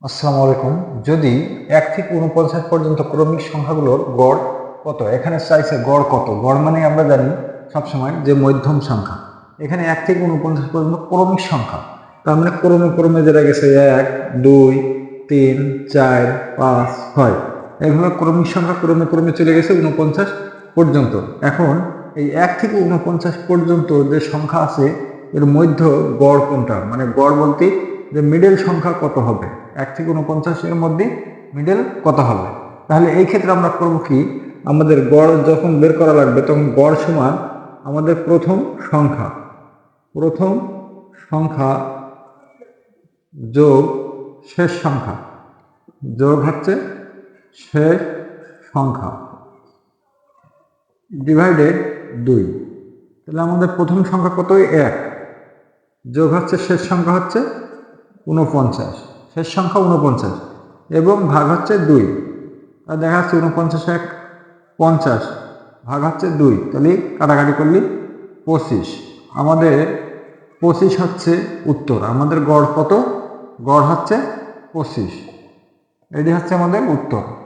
আসসালামু আলাইকুম। যদি 1 থেকে 49 পর্যন্ত ক্রমিক সংখ্যাগুলোর গড় কত, এখানে চাইছে গড় কত। গড় মানে আমরা জানি সবসময় যে মধ্যম সংখ্যা। এখানে 1 থেকে 49 পর্যন্ত ক্রমিক সংখ্যা, তার মানে ক্রমে ক্রমে যেটা গেছে 1 2 3 4 5 6, এইভাবে ক্রমিক সংখ্যা ক্রমে ক্রমে চলে গেছে 49 পর্যন্ত। এখন এই 1 থেকে 49 পর্যন্ত যে সংখ্যা আছে এর মধ্যে গড় কোনটা, মানে গড় বলতে যে মিডল সংখ্যা কত হবে, 1 থেকে 49 এর মধ্যে মিডল কত হবে। তাহলে এই ক্ষেত্রে আমরা করবো কি, আমাদের গড় যখন বের করা লাগবে তখন গড় সমান আমাদের প্রথম সংখ্যা যোগ শেষ সংখ্যা, যোগ হচ্ছে শেষ সংখ্যা ডিভাইডেড 2। তাহলে আমাদের প্রথম সংখ্যা কত, 1, যোগ হচ্ছে শেষ সংখ্যা হচ্ছে 49, শেষ সংখ্যা 49 এবং ভাগ হচ্ছে 2। আর দেখা যাচ্ছে 49 1 50, ভাগ হচ্ছে 2, তাহলে কাটাকাটি করলে 25। আমাদের 25 হচ্ছে উত্তর। আমাদের গড় কত, গড় হচ্ছে 25, এটি হচ্ছে আমাদের উত্তর।